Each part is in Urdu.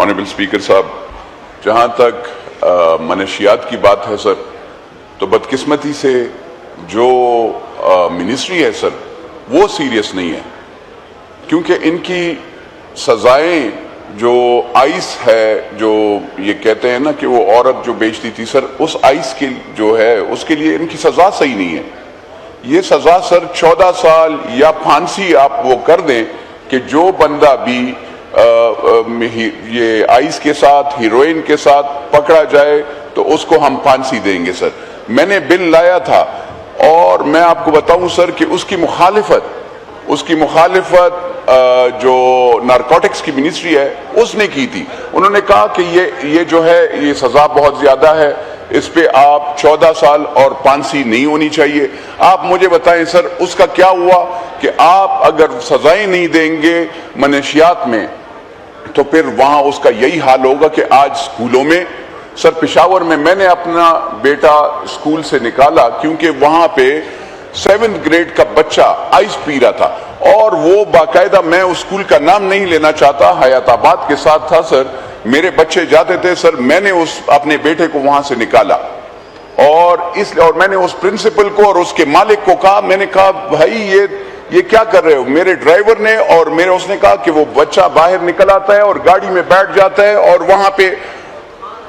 آنریبل اسپیکر صاحب، جہاں تک منشیات کی بات ہے سر، تو بدقسمتی سے جو منسٹری ہے سر وہ سیریس نہیں ہے، کیونکہ ان کی سزائیں جو آئس ہے، جو یہ کہتے ہیں نا کہ وہ عورت جو بیچتی تھی سر، اس آئس کی جو ہے اس کے لیے ان کی سزا صحیح نہیں ہے۔ یہ سزا سر 14 سال یا پھانسی آپ وہ کر دیں کہ جو بندہ بھی یہ آئس کے ساتھ ہیروئن کے ساتھ پکڑا جائے تو اس کو ہم پھانسی دیں گے سر۔ میں نے بل لایا تھا اور میں آپ کو بتاؤں سر کہ اس کی مخالفت جو نارکوٹکس کی منسٹری ہے اس نے کی تھی۔ انہوں نے کہا کہ یہ جو ہے یہ سزا بہت زیادہ ہے، اس پہ آپ 14 سال اور پھانسی نہیں ہونی چاہیے۔ آپ مجھے بتائیں سر اس کا کیا ہوا کہ آپ اگر سزائیں نہیں دیں گے منشیات میں تو پھر وہاں اس کا یہی حال ہوگا کہ آج سکولوں میں سر پشاور میں نے اپنا بیٹا سکول سے نکالا کیونکہ وہاں پہ 7th گریڈ کا بچہ آئس پی رہا تھا، اور وہ باقاعدہ، میں اس سکول کا نام نہیں لینا چاہتا، حیات آباد کے ساتھ تھا سر، میرے بچے جاتے تھے سر، میں نے اپنے بیٹے کو وہاں سے نکالا اور میں نے اس پرنسپل کو اور اس کے مالک کو کہا، میں نے کہا بھائی یہ کیا کر رہے ہو؟ میرے ڈرائیور نے اور اس نے کہا کہ وہ بچہ باہر نکل آتا ہے اور گاڑی میں بیٹھ جاتا ہے اور وہاں پہ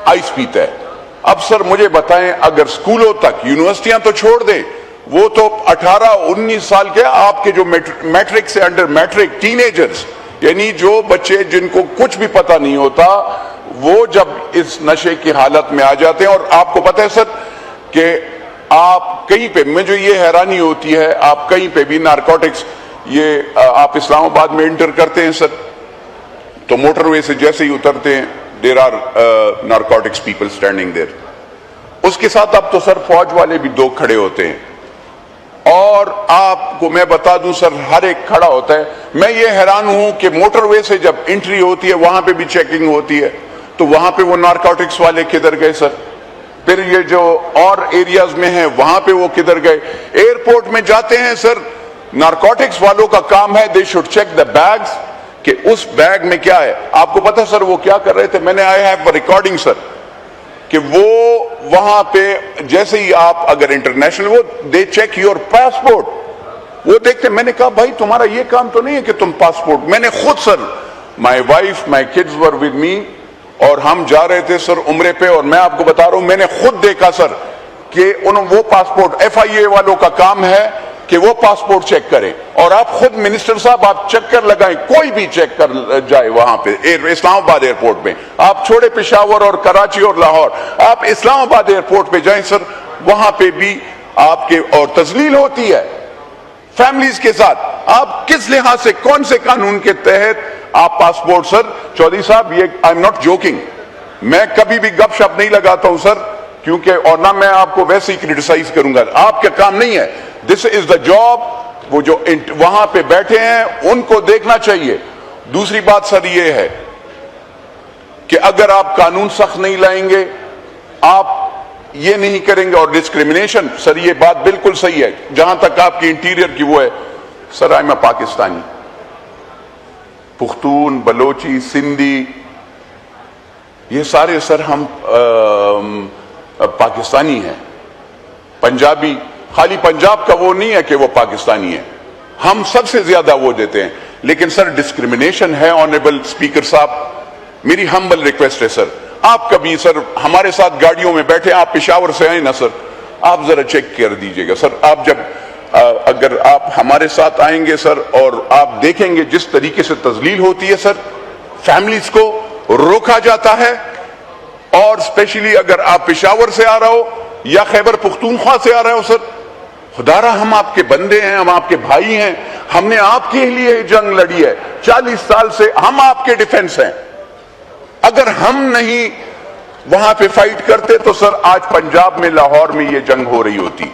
آئس پیتا ہے۔ اب سر مجھے بتائیں، اگر سکولوں تک، یونیورسٹیاں تو چھوڑ دیں، وہ تو 18-19 سال کے آپ کے جو میٹرک سے انڈر میٹرک ٹین ایجرز، یعنی جو بچے جن کو کچھ بھی پتہ نہیں ہوتا، وہ جب اس نشے کی حالت میں آ جاتے ہیں، اور آپ کو پتہ ہے سر کہ آپ کہیں پہ، مجھے یہ حیرانی ہوتی ہے، آپ کہیں پہ بھی نارکوٹکس، یہ آپ اسلام آباد میں انٹر کرتے ہیں سر تو موٹر وے سے جیسے ہی اترتے ہیں there are narcotics people standing there. اس کے ساتھ اب تو سر فوج والے بھی 2 کھڑے ہوتے ہیں، اور آپ کو میں بتا دوں سر ہر ایک کھڑا ہوتا ہے۔ میں یہ حیران ہوں کہ موٹر وے سے جب انٹری ہوتی ہے وہاں پہ بھی چیکنگ ہوتی ہے، تو وہاں پہ وہ نارکوٹکس والے کدھر گئے سر؟ پھر یہ جو اور ایریاز میں ہیں وہاں پہ وہ کدھر گئے؟ ایئرپورٹ میں جاتے ہیں سر، نارکوٹکس والوں کا کام ہے they should check the bags کہ اس بیگ میں کیا ہے۔ آپ کو پتا سر وہ کیا کر رہے تھے؟ میں نے I have a recording سر کہ وہ وہاں پہ جیسے ہی آپ اگر انٹرنیشنل، وہ they check your passport، وہ دیکھتے۔ میں نے کہا بھائی تمہارا یہ کام تو نہیں ہے کہ تم پاسپورٹ، میں نے خود سر my wife my kids were with me اور ہم جا رہے تھے سر عمرے پہ، اور میں آپ کو بتا رہا ہوں میں نے خود دیکھا سر کہ وہ پاسپورٹ FIA والوں کا کام ہے کہ وہ پاسپورٹ چیک کریں، اور آپ خود منسٹر صاحب آپ چکر لگائیں، کوئی بھی چیک کر جائے وہاں پہ اسلام آباد ایئرپورٹ میں، آپ چھوڑے پشاور اور کراچی اور لاہور، آپ اسلام آباد ایئرپورٹ پہ جائیں سر، وہاں پہ بھی آپ کے اور تذلیل ہوتی ہے فیملیز کے ساتھ۔ آپ کس لحاظ سے، کون سے قانون کے تحت آپ پاسپورٹ سر؟ چودھری صاحب یہ آئی ایم ناٹ جوکنگ، میں کبھی بھی گپ شپ نہیں لگاتا ہوں سر، کیونکہ اور نہ میں آپ کو ویسے ہی کرٹیسائز کروں گا، آپ کا کام نہیں ہے، دس از دا جاب۔ وہ جو وہاں پہ بیٹھے ہیں ان کو دیکھنا چاہیے۔ دوسری بات سر یہ ہے کہ اگر آپ قانون سخت نہیں لائیں گے، آپ یہ نہیں کریں گے، اور ڈسکریمنیشن سر یہ بات بالکل صحیح ہے، جہاں تک آپ کی انٹیریئر کی وہ ہے سر، آئی ایم پاکستانی، پختون، بلوچی، سندھی، یہ سارے سر ہم پاکستانی ہیں۔ پنجابی، خالی پنجاب کا وہ نہیں ہے کہ وہ پاکستانی ہے، ہم سب سے زیادہ وہ دیتے ہیں، لیکن سر ڈسکریمنیشن ہے۔ آنریبل اسپیکر صاحب میری ہمبل ریکویسٹ ہے سر، آپ کبھی سر ہمارے ساتھ گاڑیوں میں بیٹھے، آپ پشاور سے آئیں نا سر، آپ ذرا چیک کر دیجئے گا سر، آپ جب اگر آپ ہمارے ساتھ آئیں گے سر اور آپ دیکھیں گے جس طریقے سے تذلیل ہوتی ہے سر، فیملیز کو روکا جاتا ہے، اور اسپیشلی اگر آپ پشاور سے آ رہا ہو یا خیبر پختونخوا سے آ رہے ہو سر، خدا را ہم آپ کے بندے ہیں، ہم آپ کے بھائی ہیں، ہم نے آپ کے لیے جنگ لڑی ہے 40 سال سے، ہم آپ کے ڈیفنس ہیں۔ اگر ہم نہیں وہاں پہ فائٹ کرتے تو سر آج پنجاب میں، لاہور میں یہ جنگ ہو رہی ہوتی،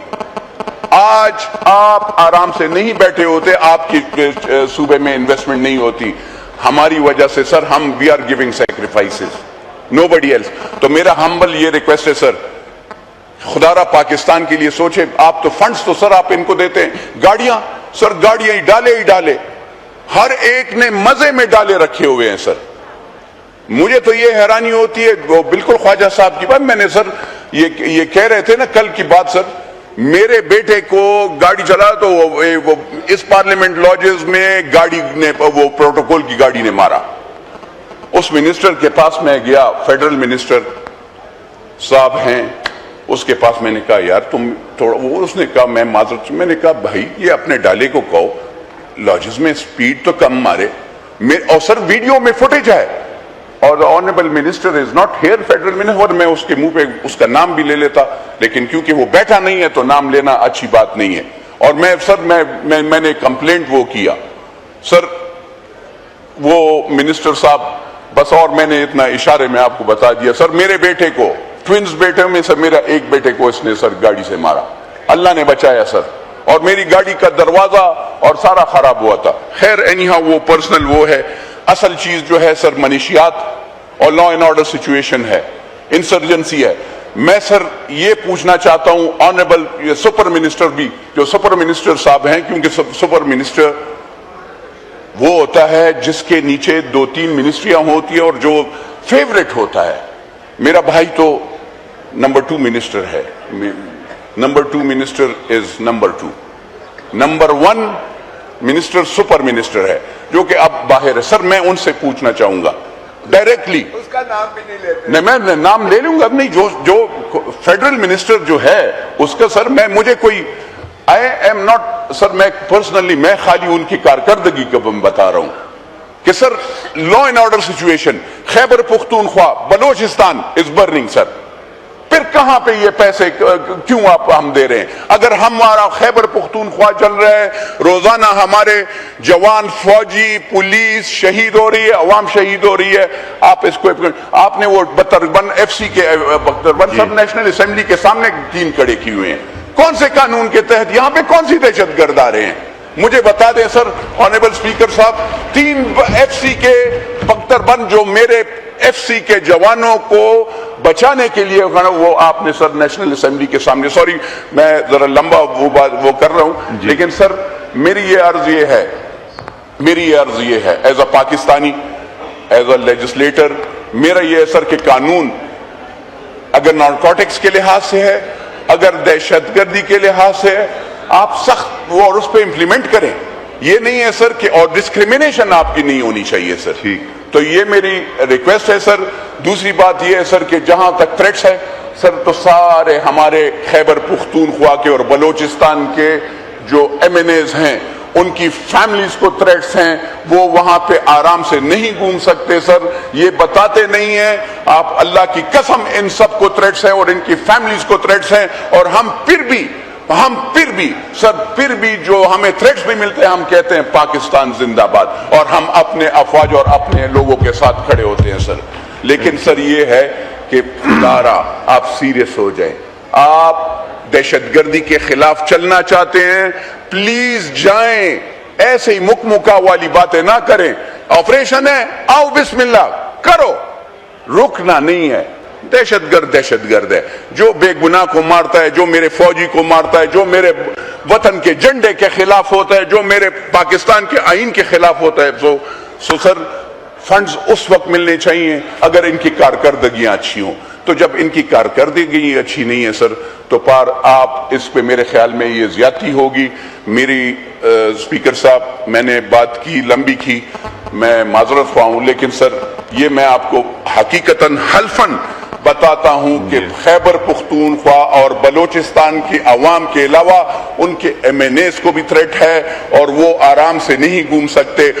آج آپ آرام سے نہیں بیٹھے ہوتے، آپ کی صوبے میں انویسٹمنٹ نہیں ہوتی، ہماری وجہ سے سر ہم we are giving sacrifices, nobody else. تو میرا ہمبل یہ ریکویسٹ ہے سر، خدا را پاکستان کے لیے سوچے۔ آپ تو فنڈز تو سر آپ ان کو دیتے ہیں، گاڑیاں سر، گاڑیاں ہی ڈالے، ہر ایک نے مزے میں ڈالے رکھے ہوئے ہیں سر، مجھے تو یہ حیرانی ہوتی ہے، وہ بالکل خواجہ صاحب کی بات، میں نے سر یہ کہہ رہے تھے نا کل کی بات سر، میرے بیٹے کو گاڑی چلا تو وہ اس پارلیمنٹ لاجز میں گاڑی نے، وہ پروٹوکول کی گاڑی نے مارا. اس منسٹر کے پاس میں گیا، فیڈرل منسٹر صاحب ہیں، اس کے پاس میں نے کہا یار تم تھوڑا، وہ اس نے کہا میں معذرت، میں نے کہا بھائی یہ اپنے ڈالے کو کہو لاجز میں سپیڈ تو کم مارے. اور سر ویڈیو میں فوٹیج ہے، اور honourable minister is not here, federal minister, اور میں اس کے منہ پہ اس کا نام بھی لے لیتا، لیکن کیونکہ وہ بیٹھا نہیں ہے تو نام لینا اچھی بات نہیں ہے. اور میں سر میں نے کمپلینٹ وہ کیا سر، وہ منسٹر صاحب بس، اور میں نے اتنا اشارے میں آپ کو بتا دیا سر، میرے بیٹے کو، ٹوینز بیٹے میں سر میرا ایک بیٹے کو اس نے سر گاڑی سے مارا، اللہ نے بچایا سر، اور میری گاڑی کا دروازہ اور سارا خراب ہوا تھا. خیر اینی ہاؤ وہ پرسنل وہ ہے، اصل چیز جو ہے سر منشیات اور لا اینڈ آرڈر سچویشن ہے، انسرجنسی ہے. میں سر یہ پوچھنا چاہتا ہوں آنریبل سپر منسٹر بھی، جو سپر منسٹر صاحب ہیں، کیونکہ سپر منسٹر وہ ہوتا ہے جس کے نیچے 2-3 منسٹریاں ہوتی ہیں اور جو فیوریٹ ہوتا ہے. میرا بھائی تو نمبر 2 منسٹر ہے، number 2 minister is number 2، number 1 minister super minister ہے جو کہ اب باہر ہے. سر میں ان سے پوچھنا چاہوں گا ڈائریکٹلی، اس کا نام بھی نہیں لیتے، نہیں میں نام لے لوں گا، نہیں جو فیڈرل منسٹر جو ہے اس کا سر مجھے کوئی آئی ایم ناٹ سر، میں پرسنلی میں خالی ان کی کارکردگی کا بتا رہا ہوں کہ sir law and order situation, Khyber Pakhtunkhwa Balochistan is burning sir. پھر کہاں پہ یہ پیسے کیوں ہم دے رہے ہیں؟ اگر ہمارا خیبر پختونخوا چل رہا ہے، روزانہ ہمارے جوان، فوجی، پولیس شہید ہو رہی ہے، عوام شہید ہو رہی ہے، آپ اس کو، آپ نے وہ بختربن ایف سی کے بختربن سب نیشنل اسمبلی کے سامنے 3 کھڑے کیے ہوئے ہیں، کون سے قانون کے تحت؟ یہاں پہ کون سی دہشت گرد آ رہے ہیں؟ مجھے بتا دیں سر آنریبل اسپیکر صاحب، 3 ایف سی کے بختربن جو میرے ایف سی کے جوانوں کو بچانے کے لیے وہ آپ نے سر نیشنل اسمبلی کے سامنے، سوری میں ذرا لمبا وہ کر رہا ہوں، لیکن سر میری یہ عرض یہ ہے as a Pakistani, as a legislator, میرا یہ ہے سر کہ قانون اگر نارکوٹکس کے لحاظ سے ہے، اگر دہشت گردی کے لحاظ سے ہے، آپ سخت وہ اور اس پہ امپلیمنٹ کریں. یہ نہیں ہے سر کہ اور ڈسکریمنیشن آپ کی نہیں ہونی چاہیے سر. ٹھیک، تو یہ میری ریکویسٹ ہے سر. دوسری بات یہ ہے سر کہ جہاں تک تھریٹس ہے سر، تو سارے ہمارے خیبر پختونخوا کے اور بلوچستان کے جو ایم این ایز ہیں ان کی فیملیز کو تھریٹس ہیں، وہ وہاں پہ آرام سے نہیں گھوم سکتے سر. یہ بتاتے نہیں ہیں، آپ اللہ کی قسم ان سب کو تھریٹس ہیں اور ان کی فیملیز کو تھریٹس ہیں، اور ہم پھر بھی جو ہمیں تھریٹس بھی ملتے ہیں ہم کہتے ہیں پاکستان زندہ باد، اور ہم اپنے افواج اور اپنے لوگوں کے ساتھ کھڑے ہوتے ہیں سر. لیکن سر یہ ہے کہ ادارہ آپ سیریس ہو جائیں، آپ دہشت گردی کے خلاف چلنا چاہتے ہیں، پلیز جائیں، ایسے ہی مکمکا والی باتیں نہ کریں. آپریشن ہے، آؤ بسم اللہ کرو، رکنا نہیں ہے. دہشت گرد ہے، جو بے گناہ کو مارتا ہے، جو میرے فوجی کو مارتا ہے، جو میرے وطن کے جھنڈے کے خلاف ہوتا ہے، جو میرے پاکستان کے آئین کے خلاف ہوتا ہے. سو سر فنڈز اس وقت ملنے چاہیے اگر ان کی کارکردگیاں اچھی ہوں. تو جب ان کی کارکردگی اچھی نہیں ہے سر، تو آپ اس پہ میرے خیال میں یہ زیادتی ہوگی. میری اسپیکر صاحب میں نے بات کی، لمبی کی، میں معذرت خواہ ہوں، لیکن سر یہ میں آپ کو حقیقتاً حلفاً بتاتا ہوں کہ خیبر پختونخوا اور بلوچستان کی عوام کے علاوہ ان کے ایم این ایز کو بھی تھریٹ ہے، اور وہ آرام سے نہیں گھوم سکتے.